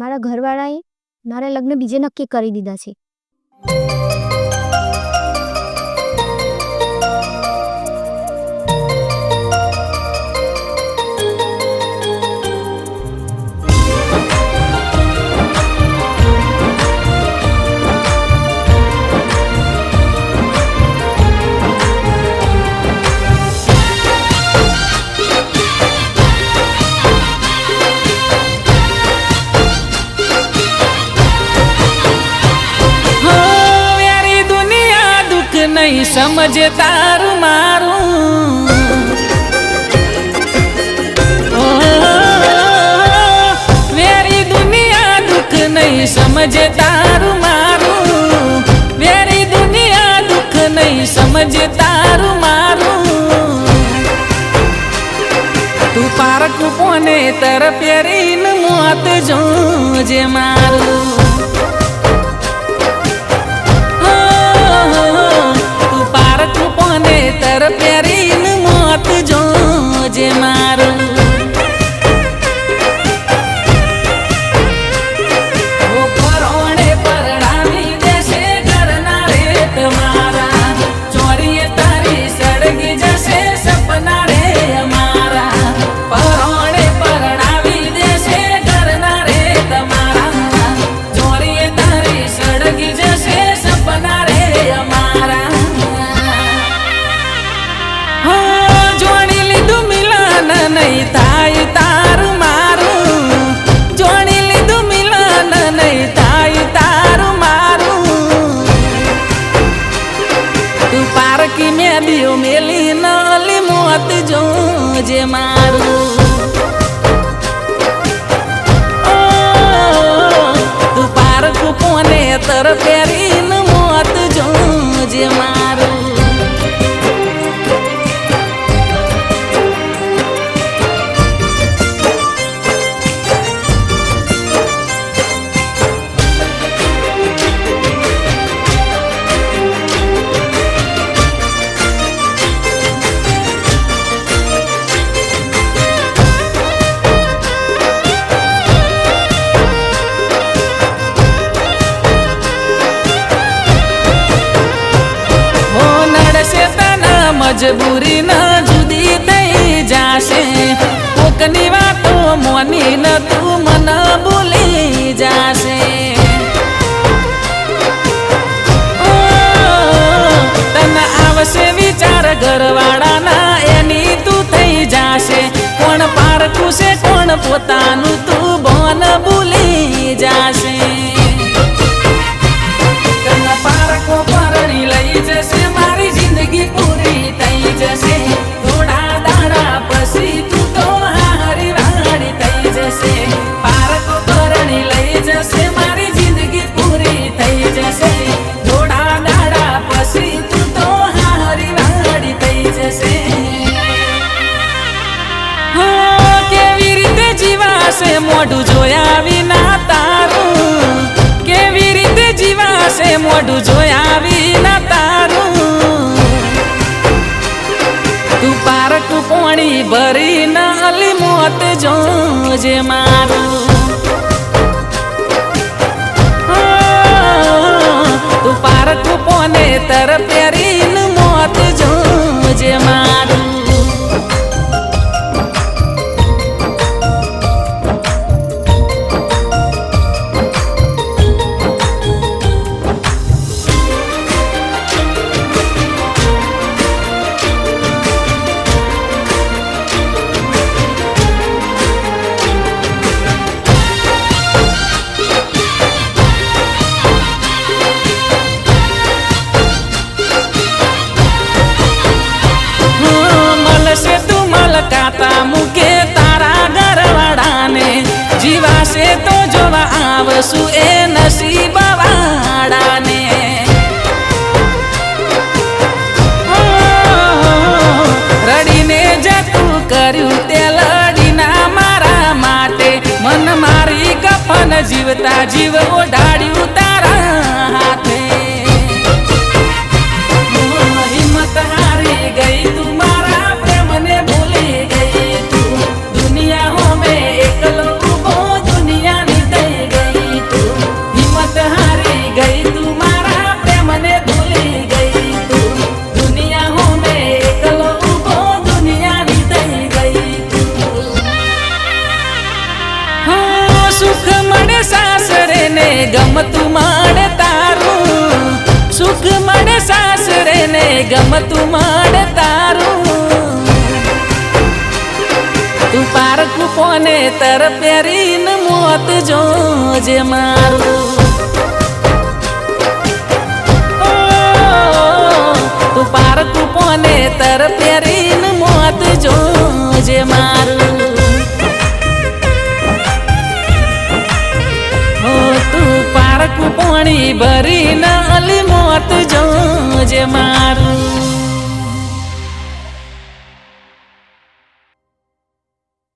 મારા ઘરવાળાએ મારા લગ્ન બીજે નક્કી કરી દીધા છે. नहीं समझे तारू मारू वेरी दुनिया दुख नहीं समझे तारू मारू वेरी दुनिया दुख नहीं समझे तारू मारू तू पार्क पोने तर प्यारीन मौत जो जे मारू तर प्यारीन मौत जो जे मारू वो परोणे परणामी देशे करना रे तुम्हारा चोरी तारी सड़गी जैसे सपना रे हमारा परोणे परणामी देशे करना रे तुम्हारा चोरी तारी सड़गी जैसे सपना रे हमारा नहीं थाई तार मारू जोड़ी लीधु मिलन नहीं थाई तार मारू तू पार्की में दियो मेली नली मौत जो जे मारू तू पार्क पोने तर प्यारीन मौत जो जे मारू मजबूरी न जुदी थई जाशे कोकनी वातो मोनी न तू मन भूली जाशे तन आवशे विचार घरवाड़ा ना एनी तू थई जाशे कोण पारखू से कोण पोतानु तू बोन भूली जाशे तन पारखो परणी लई जसे मारी जिंदगी पूरी तई जैसे थोड़ा दाड़ा पसी तू तो हारी वाड़ी तई जैसे पार्क करनी लई जैसे मारी जिंदगी पूरी तई जैसे थोड़ा दाड़ा पसी तू तो हारी वाड़ी तई जैसे केवी रीते जीवा से मोढू जोया विना तारू केवी रीते जीवा से मोढू जोया विना तारू तू पार्क पोणी भरी नाली मौत जो जे मारू तू पार्क पोने तर प्यारीन मौत जो जे मारू मुके तारा घरवाड़ा ने जीवा से तो जोवा आवसु ए नसीब वाड़ा ने रड़ी ने जतु कर्यु ते लड़ी ना मारा माटे मन मारी कफन जीवता जीव ओढ़ाड़्यु तारा हाथे हिम्मत हारी गई तुम्हारा प्रेम ने भूली गई तू दुनिया हो में एकलो दुनिया नी दई મળે સાસરે ને ગમતું મળે તારું, સુખ મળે સાસરે ને ગમતું મળે તારું. તું પારકું કોને તર પહેરીને મોત જોજે મારું. તું પારકું કોને તર પહેરીને મોત જોજે મારું. તું પારકું પાણી ભરીને અલી મોત જોજે મારું.